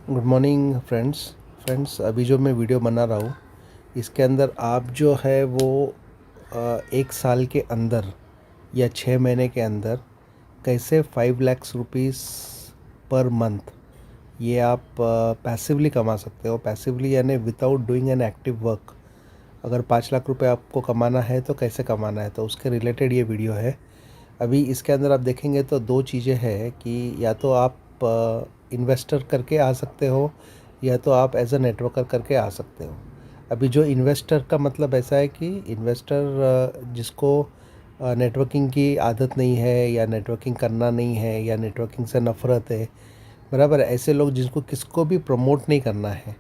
Good morning friends. अभी जो मैं वीडियो बना रहा हूँ इसके अंदर आप जो है वो 1 साल के अंदर या 6 महीने के अंदर कैसे 5 लाख रुपीस पर मंथ ये आप पैसिवली कमा सकते हो। पैसिवली यानी without doing an active work. अगर 5 लाख रुपए आपको कमाना है तो कैसे कमाना है, तो उसके रिलेटेड ये वीडियो है। अभी इसके अंदर आप देखेंगे तो दो चीज़ें हैं कि या तो आप इन्वेस्टर करके आ सकते हो या तो आप एज अ नेटवर्कर करके आ सकते हो। अभी जो इन्वेस्टर का मतलब ऐसा है कि इन्वेस्टर जिसको नेटवर्किंग की आदत नहीं है या नेटवर्किंग करना नहीं है या नेटवर्किंग से नफ़रत है, बराबर है, ऐसे लोग जिसको किसको भी प्रमोट नहीं करना है,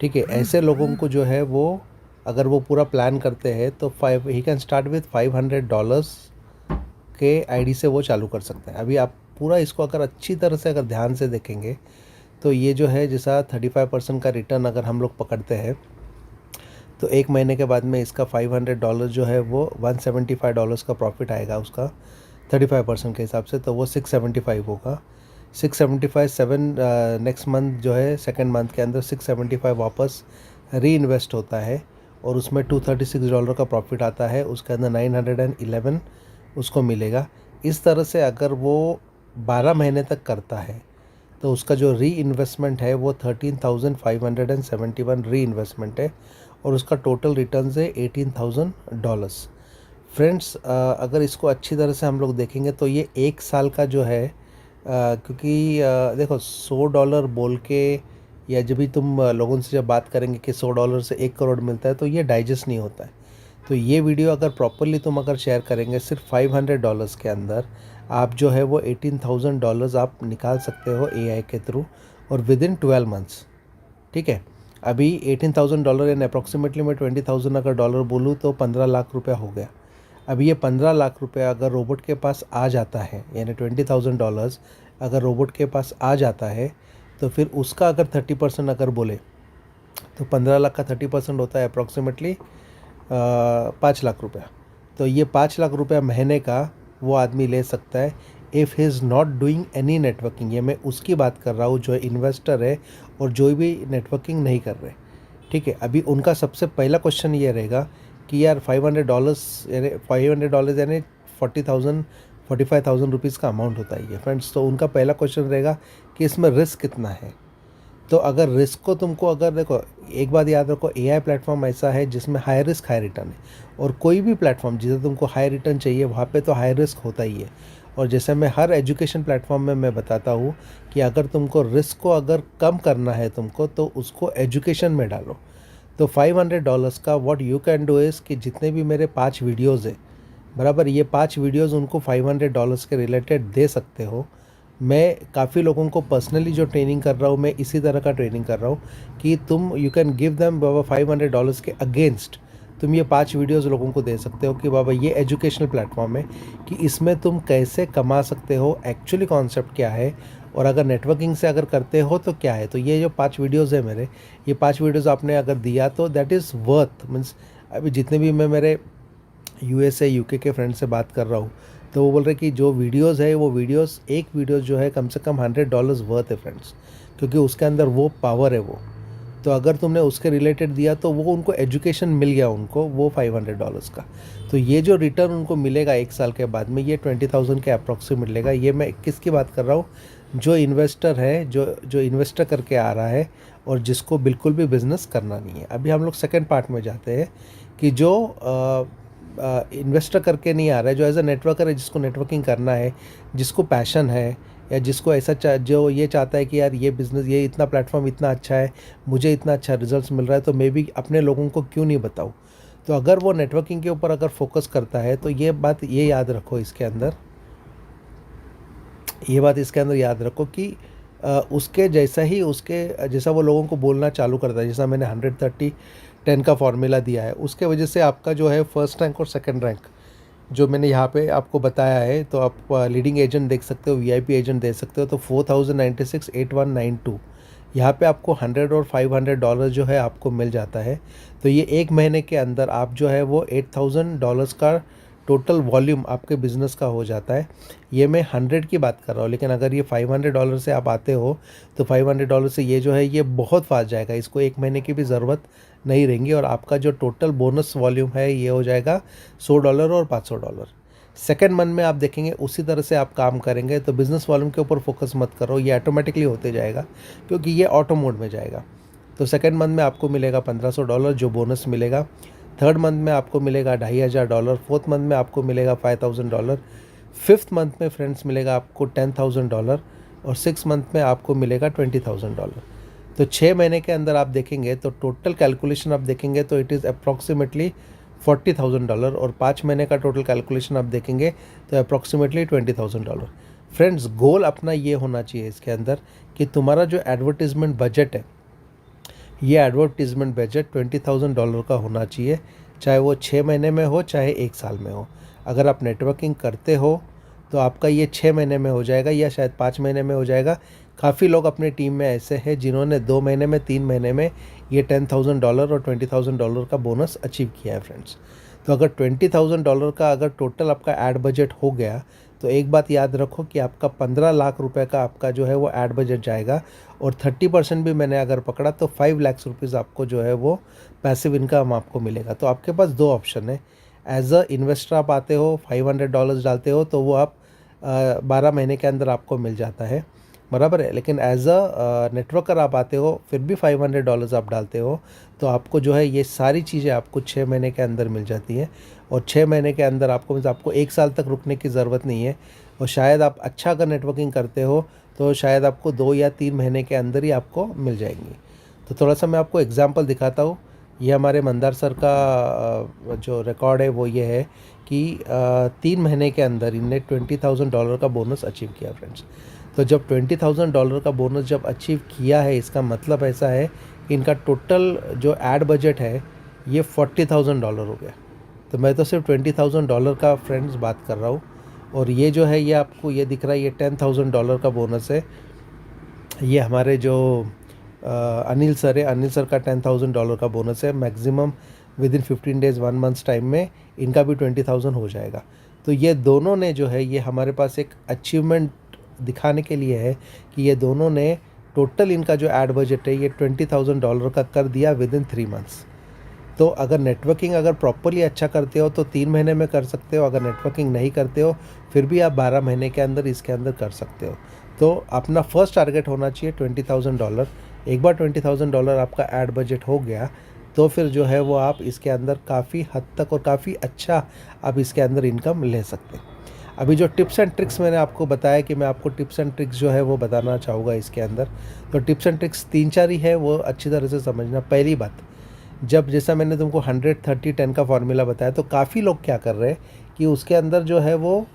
ठीक है, ऐसे लोगों को जो है वो अगर वो पूरा प्लान करते हैं तो ही कैन स्टार्ट विथ $500 के आईडी से वो चालू कर सकते हैं। अभी आप पूरा इसको अगर अच्छी तरह से अगर ध्यान से देखेंगे तो ये जो है जैसा 35% का रिटर्न अगर हम लोग पकड़ते हैं तो 1 महीने के बाद में इसका $500 जो है वो $175 का प्रॉफिट आएगा उसका 35% के हिसाब से, तो वो 675 होगा। 675 नेक्स्ट मंथ जो है सेकेंड मंथ के अंदर 675 वापस री इन्वेस्ट होता है और उसमें $236 का प्रॉफिट आता है। उसके अंदर 911 उसको मिलेगा। इस तरह से अगर वो 12 महीने तक करता है तो उसका जो री इन्वेस्टमेंट है वो 13,571 री इन्वेस्टमेंट है और उसका टोटल रिटर्न है $18,000। फ्रेंड्स, अगर इसको अच्छी तरह से हम लोग देखेंगे तो ये 1 साल का जो है क्योंकि देखो $100 बोल के या जब भी तुम लोगों से जब बात करेंगे कि $100 से 1 करोड़ मिलता है तो ये डाइजेस्ट नहीं होता है। तो ये वीडियो अगर प्रॉपरली तुम अगर शेयर करेंगे सिर्फ $500 के अंदर आप जो है वो $18,000 आप निकाल सकते हो एआई के थ्रू और विद इन 12 मंथ्स, ठीक है। अभी $18,000 यानी अप्रॉक्सीमेटली मैं 20,000 अगर डॉलर बोलूँ तो 15 लाख रुपया हो गया। अभी ये 15 लाख रुपया अगर रोबोट के पास आ जाता है यानी $20,000 अगर रोबोट के पास आ जाता है तो फिर उसका अगर 30% अगर बोले तो 15 लाख का 30% होता है अप्रॉक्सीमेटली 5 लाख रुपया। तो ये 5 लाख रुपया महीने का वो आदमी ले सकता है if he is not doing any networking. ये मैं उसकी बात कर रहा हूँ जो इन्वेस्टर है और जो भी नेटवर्किंग नहीं कर रहे, ठीक है। अभी उनका सबसे पहला क्वेश्चन ये रहेगा कि यार $500 यानी 45,000 रुपीज़ का अमाउंट होता है ये फ्रेंड्स। तो उनका पहला क्वेश्चन रहेगा कि इसमें रिस्क कितना है। तो अगर रिस्क को तुमको अगर देखो, एक बात याद रखो, एआई प्लेटफॉर्म ऐसा है जिसमें हाई रिस्क हाई रिटर्न है और कोई भी प्लेटफॉर्म जिसे तुमको हाई रिटर्न चाहिए वहाँ पे तो हाई रिस्क होता ही है। और जैसे मैं हर एजुकेशन प्लेटफॉर्म में मैं बताता हूँ कि अगर तुमको रिस्क को अगर कम करना है तुमको तो उसको एजुकेशन में डालो। तो $500 का what you can do is कि जितने भी मेरे 5 वीडियोज़ है, बराबर, ये 5 वीडियोज़ उनको $500 के रिलेटेड दे सकते हो। मैं काफ़ी लोगों को पर्सनली जो ट्रेनिंग कर रहा हूँ मैं इसी तरह का ट्रेनिंग कर रहा हूँ कि तुम यू कैन गिव देम बाबा $500 के अगेंस्ट तुम ये 5 वीडियोज़ लोगों को दे सकते हो कि बाबा ये एजुकेशनल प्लेटफॉर्म है कि इसमें तुम कैसे कमा सकते हो, एक्चुअली कॉन्सेप्ट क्या है और अगर नेटवर्किंग से अगर करते हो तो क्या है। तो ये जो 5 वीडियोज़ है मेरे, ये 5 वीडियोज़ आपने अगर दिया तो दैट इज़ वर्थ मीन्स। अभी जितने भी मैं मेरे यूएसए यूके के फ्रेंड से बात कर रहा हूँ तो वो बोल रहे कि जो वीडियोस है वो वीडियोस एक वीडियोस जो है कम से कम $100 वर्थ है फ्रेंड्स, क्योंकि उसके अंदर वो पावर है वो। तो अगर तुमने उसके रिलेटेड दिया तो वो उनको एजुकेशन मिल गया उनको वो $500 का। तो ये जो रिटर्न उनको मिलेगा 1 साल के बाद में ये 20,000 के अप्रॉक्सीमेट मिलेगा। ये मैं किसकी बात कर रहा हूँ, जो इन्वेस्टर है, जो इन्वेस्टर करके आ रहा है और जिसको बिल्कुल भी बिज़नेस करना नहीं है। अभी हम लोग सेकेंड पार्ट में जाते हैं कि जो इन्वेस्टर करके नहीं आ रहा है, जो एज अ नेटवर्कर है, जिसको नेटवर्किंग करना है, जिसको पैशन है या जिसको ऐसा जो ये चाहता है कि यार ये बिज़नेस, ये इतना प्लेटफॉर्म इतना अच्छा है, मुझे इतना अच्छा रिजल्ट्स मिल रहा है तो मैं भी अपने लोगों को क्यों नहीं बताऊँ। तो अगर वो नेटवर्किंग के ऊपर अगर फोकस करता है तो ये बात ये याद रखो इसके अंदर, ये बात इसके अंदर याद रखो कि उसके जैसा ही उसके जैसा वो लोगों को बोलना चालू करता है, जैसा मैंने 130-10 का फॉर्मूला दिया है, उसके वजह से आपका जो है फर्स्ट रैंक और सेकंड रैंक जो मैंने यहाँ पे आपको बताया है, तो आप लीडिंग एजेंट देख सकते हो, वीआईपी एजेंट देख सकते हो। तो 4,096 8192 यहाँ पे आपको 100 और $500 जो है आपको मिल जाता है। तो ये 1 महीने के अंदर आप जो है वो $8,000 का टोटल वॉल्यूम आपके बिज़नेस का हो जाता है। ये मैं 100 की बात कर रहा हूँ, लेकिन अगर ये $500 से आप आते हो तो $500 से ये जो है ये बहुत फास्ट जाएगा, इसको 1 महीने की भी ज़रूरत नहीं रहेंगी और आपका जो टोटल बोनस वॉल्यूम है ये हो जाएगा $100 और $500। सेकेंड मंथ में आप देखेंगे उसी तरह से आप काम करेंगे तो बिज़नेस वॉल्यूम के ऊपर फोकस मत करो, ये ऑटोमेटिकली होते जाएगा क्योंकि ये ऑटो मोड में जाएगा। तो सेकेंड मंथ में आपको मिलेगा $1500 जो बोनस मिलेगा। थर्ड मंथ में आपको मिलेगा $2500। फोर्थ मंथ में आपको मिलेगा $5000। फिफ्थ मंथ में फ्रेंड्स मिलेगा आपको $10,000 और सिक्स मंथ में आपको मिलेगा $20,000। तो 6 महीने के अंदर आप देखेंगे तो टोटल कैलकुलेशन आप देखेंगे तो इट इज़ अप्रॉक्सीमेटली $40,000 और 5 महीने का टोटल कैलकुलेशन आप देखेंगे तो अप्रॉक्सीमेटली $20,000। फ्रेंड्स, गोल अपना ये होना चाहिए इसके अंदर कि तुम्हारा जो एडवर्टीज़मेंट बजट है ये एडवर्टीज़मेंट बजट $20,000 का होना चाहिए, चाहे वो 6 महीने में हो चाहे 1 साल में हो। अगर आप नेटवर्किंग करते हो तो आपका ये 6 महीने में हो जाएगा या शायद 5 महीने में हो जाएगा। काफ़ी लोग अपने टीम में ऐसे हैं जिन्होंने 2 महीने में 3 महीने में ये $10,000 और $20,000 का बोनस अचीव किया है फ्रेंड्स। तो अगर $20,000 का अगर टोटल आपका ऐड बजट हो गया तो एक बात याद रखो कि आपका 15 लाख रुपए का आपका जो है वो ऐड बजट जाएगा और 30% भी मैंने अगर पकड़ा तो 5 लाख रुपीज़ आपको जो है वो पैसिव इनकम आपको मिलेगा। तो आपके पास दो ऑप्शन है। एज अ इन्वेस्टर आप आते हो, $500 डालते हो तो वो आप 12 महीने के अंदर आपको मिल जाता है, बराबर है। लेकिन एज अ नेटवर्कर आप आते हो फिर भी $500 आप डालते हो तो आपको जो है ये सारी चीज़ें आपको 6 महीने के अंदर मिल जाती हैं और 6 महीने के अंदर आपको 1 साल तक रुकने की ज़रूरत नहीं है। और शायद आप अच्छा अगर नेटवर्किंग करते हो तो शायद आपको 2 या 3 महीने के अंदर ही आपको मिल जाएंगी। तो थोड़ा सा मैं आपको एग्जांपल दिखाता हूँ। ये हमारे मंदार सर का जो रिकॉर्ड है वो ये है कि 3 महीने के अंदर इनने $20,000 का बोनस अचीव किया फ्रेंड्स। तो जब $20,000 का बोनस जब अचीव किया है इसका मतलब ऐसा है कि इनका टोटल जो ऐड बजट है ये $40,000 हो गया। तो मैं तो सिर्फ $20,000 का फ्रेंड्स बात कर रहा हूँ और ये जो है ये आपको ये दिख रहा है ये $10,000 का बोनस है। ये हमारे जो अनिल सर है, अनिल सर का $10,000 का बोनस है। Maximum with in 15 days 1 months time में इनका भी 20,000 हो जाएगा। तो ये दोनों ने जो है ये हमारे पास एक अचीवमेंट दिखाने के लिए है कि ये दोनों ने टोटल इनका जो ऐड बजट है ये $20,000 का कर दिया विद इन 3 मंथ्स। तो अगर नेटवर्किंग अगर प्रॉपरली अच्छा करते हो तो 3 महीने में कर सकते हो, अगर नेटवर्किंग नहीं करते हो फिर भी आप 12 महीने के अंदर इसके अंदर कर सकते हो। तो अपना फर्स्ट टारगेट होना चाहिए $20,000। एक बार $20,000 आपका ऐड बजट हो गया तो फिर जो है वो आप इसके अंदर काफ़ी हद तक और काफ़ी अच्छा आप इसके अंदर इनकम ले सकते हैं। अभी जो टिप्स एंड ट्रिक्स मैंने आपको बताया कि मैं आपको टिप्स एंड ट्रिक्स जो है वो बताना चाहूँगा इसके अंदर। तो टिप्स एंड ट्रिक्स 3-4 ही है, वो अच्छी तरह से समझना। पहली बात, जब जैसा मैंने तुमको 100-30-10 का फॉर्मूला बताया तो काफ़ी लोग क्या कर रहे हैं कि उसके अंदर जो है वो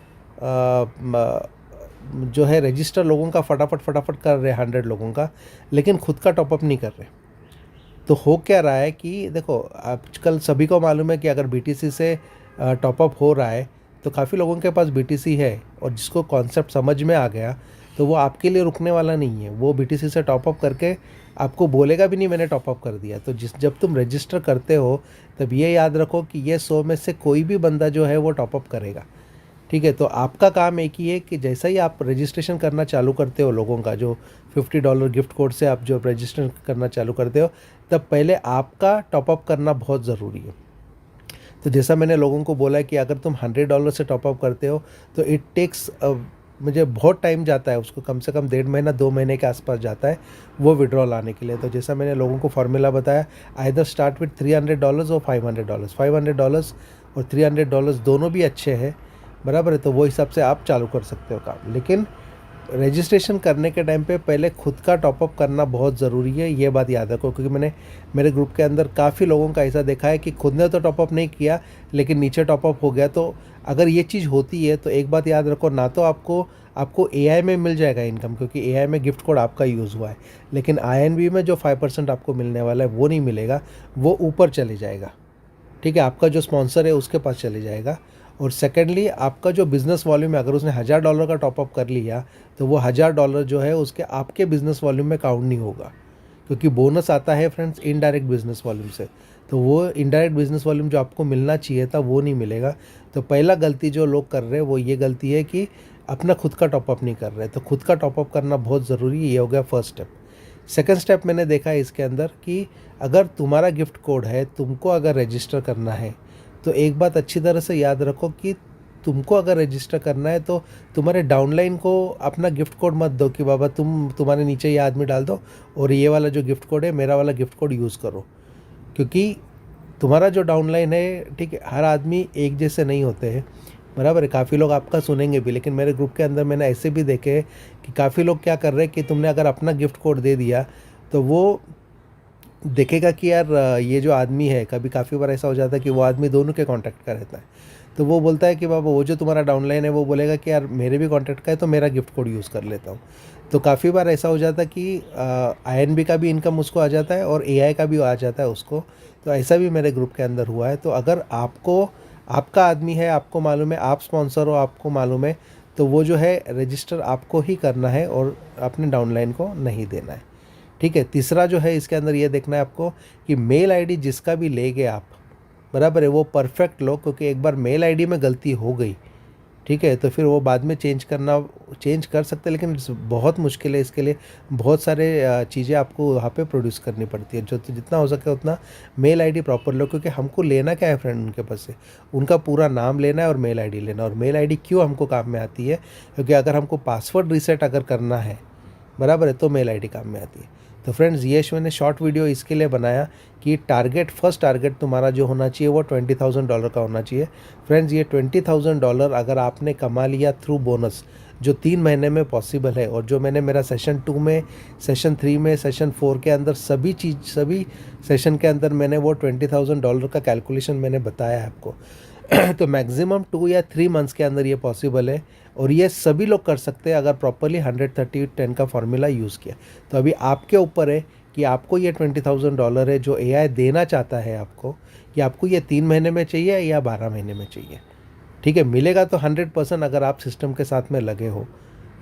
जो है रजिस्टर लोगों का फटाफट कर रहे हैं 100 लोगों का, लेकिन खुद का टॉपअप नहीं कर रहे। तो हो क्या रहा है कि देखो आजकल सभी को मालूम है कि अगर BTC से टॉपअप हो रहा है तो काफ़ी लोगों के पास BTC है और जिसको कॉन्सेप्ट समझ में आ गया तो वो आपके लिए रुकने वाला नहीं है। वो BTC से टॉपअप करके आपको बोलेगा भी नहीं मैंने टॉपअप कर दिया। तो जब तुम रजिस्टर करते हो तब ये याद रखो कि ये 100 में से कोई भी बंदा जो है वो टॉपअप करेगा, ठीक है। तो आपका काम एक ही है कि जैसा ही आप रजिस्ट्रेशन करना चालू करते हो लोगों का, जो $50 गिफ्ट कोड से आप जो रजिस्ट्रेशन करना चालू करते हो, तब पहले आपका टॉपअप करना बहुत ज़रूरी है। तो जैसा मैंने लोगों को बोला कि अगर तुम $100 से टॉपअप करते हो तो इट टेक्स मुझे बहुत टाइम जाता है, उसको कम से कम 1.5 महीना 2 महीने के आसपास जाता है वो विड्रॉल आने के लिए। तो जैसा मैंने लोगों को फार्मूला बताया, आइदर स्टार्ट विथ $300 और $500। $500 और $300 दोनों भी अच्छे हैं, बराबर है। तो वो हिसाब से आप चालू कर सकते हो काम। लेकिन रजिस्ट्रेशन करने के टाइम पे पहले खुद का टॉपअप करना बहुत ज़रूरी है, ये बात याद रखो। क्योंकि मैंने मेरे ग्रुप के अंदर काफ़ी लोगों का ऐसा देखा है कि खुद ने तो टॉपअप नहीं किया लेकिन नीचे टॉपअप हो गया। तो अगर ये चीज़ होती है तो एक बात याद रखो, ना तो आपको AI में मिल जाएगा इनकम, क्योंकि AI में गिफ्ट कोड आपका यूज़ हुआ है, लेकिन INB में जो 5% आपको मिलने वाला है वो नहीं मिलेगा, वो ऊपर चले जाएगा, ठीक है। आपका जो स्पॉन्सर है उसके पास चले जाएगा। और सेकेंडली आपका जो बिज़नेस वॉल्यूम है, अगर उसने $1000 का टॉपअप कर लिया तो वो $1000 जो है उसके आपके बिज़नेस वॉल्यूम में काउंट नहीं होगा, क्योंकि बोनस आता है फ्रेंड्स इनडायरेक्ट बिज़नेस वॉल्यूम से। तो वो इनडायरेक्ट बिजनेस वॉल्यूम जो आपको मिलना चाहिए था वो नहीं मिलेगा। तो पहला गलती जो लोग कर रहे हैं वो ये गलती है कि अपना खुद का टॉपअप नहीं कर रहे। तो खुद का टॉपअप करना बहुत ज़रूरी है, ये हो गया फर्स्ट स्टेप। सेकंड स्टेप मैंने देखा है इसके अंदर कि अगर तुम्हारा गिफ्ट कोड है, तुमको अगर रजिस्टर करना है, तो एक बात अच्छी तरह से याद रखो कि तुमको अगर रजिस्टर करना है तो तुम्हारे डाउनलाइन को अपना गिफ्ट कोड मत दो कि बाबा तुम्हारे नीचे ये आदमी डाल दो और ये वाला जो गिफ्ट कोड है मेरा वाला गिफ्ट कोड यूज़ करो। क्योंकि तुम्हारा जो डाउनलाइन है, ठीक है, हर आदमी एक जैसे नहीं होते हैं, बराबर है। काफ़ी लोग आपका सुनेंगे भी, लेकिन मेरे ग्रुप के अंदर मैंने ऐसे भी देखे हैं कि काफ़ी लोग क्या कर रहे हैं कि तुमने अगर अपना गिफ्ट कोड दे दिया तो वो देखेगा कि यार ये जो आदमी है, कभी काफ़ी बार ऐसा हो जाता है कि वो आदमी दोनों के कांटेक्ट का रहता है। तो वो बोलता है कि बाबा वो जो तुम्हारा डाउनलाइन है वो बोलेगा कि यार मेरे भी कांटेक्ट का है तो मेरा गिफ्ट कोड यूज़ कर लेता हूँ। तो काफ़ी बार ऐसा हो जाता है कि INB का भी इनकम उसको आ जाता है और AI का भी आ जाता है उसको। तो ऐसा भी मेरे ग्रुप के अंदर हुआ है। तो अगर आपको आपका आदमी है, आपको मालूम है, आप स्पॉन्सर हो, आपको मालूम है, तो वो जो है रजिस्टर आपको ही करना है और अपने डाउनलाइन को नहीं देना है। ठीक है। तीसरा जो है इसके अंदर ये देखना है आपको कि मेल आईडी जिसका भी लेंगे आप, बराबर है, वो परफेक्ट लो। क्योंकि एक बार मेल आईडी में गलती हो गई, ठीक है, तो फिर वो बाद में चेंज कर सकते हैं, लेकिन बहुत मुश्किल है। इसके लिए बहुत सारे चीज़ें आपको वहाँ पे प्रोड्यूस करनी पड़ती है। जो जितना हो सके उतना मेल आईडी प्रॉपर लो। क्योंकि हमको लेना क्या है फ्रेंड उनके पास से, उनका पूरा नाम लेना है और मेल आईडी लेना। और मेल आईडी क्यों हमको काम में आती है, क्योंकि अगर हमको पासवर्ड रीसेट अगर करना है, बराबर है, तो मेल आईडी काम में आती है। तो फ्रेंड्स ये मैंने शॉर्ट वीडियो इसके लिए बनाया कि फर्स्ट टारगेट तुम्हारा जो होना चाहिए वो $20,000 का होना चाहिए। फ्रेंड्स ये $20,000 अगर आपने कमा लिया थ्रू बोनस, जो 3 महीने में पॉसिबल है, और जो मैंने मेरा सेशन 2 में, सेशन 3 में, सेशन 4 के अंदर सभी सेशन के अंदर मैंने वो $20,000 का कैलकुलेशन मैंने बताया है आपको। तो मैक्सिमम 2 या 3 मंथ्स के अंदर ये पॉसिबल है। और ये सभी लोग कर सकते हैं अगर प्रॉपरली 130-10 का फॉर्मूला यूज़ किया। तो अभी आपके ऊपर है कि आपको ये $20,000 है जो AI देना चाहता है आपको, कि आपको ये 3 महीने में चाहिए या 12 महीने में चाहिए। ठीक है, मिलेगा तो 100% अगर आप सिस्टम के साथ में लगे हो।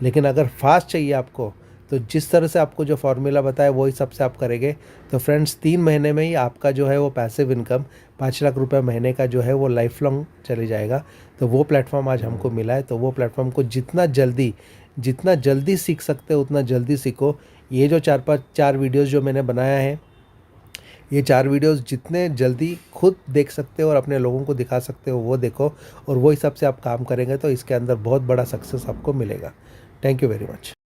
लेकिन अगर फास्ट चाहिए आपको, तो जिस तरह से आपको जो फार्मूला बताया वो हिसाब से आप करेंगे तो फ्रेंड्स 3 महीने में ही आपका जो है वो पैसिव इनकम 5 लाख रुपए महीने का जो है वो लाइफ लॉन्ग चली जाएगा। तो वो प्लेटफॉर्म आज हमको मिला है। तो वो प्लेटफॉर्म को जितना जल्दी सीख सकते हो उतना जल्दी सीखो। ये जो 4 वीडियोज़ जो मैंने बनाया है, ये 4 वीडियोज़ जितने जल्दी खुद देख सकते हो और अपने लोगों को दिखा सकते हो वो देखो, और वो हिसाब से आप काम करेंगे तो इसके अंदर बहुत बड़ा सक्सेस आपको मिलेगा। Thank you very much.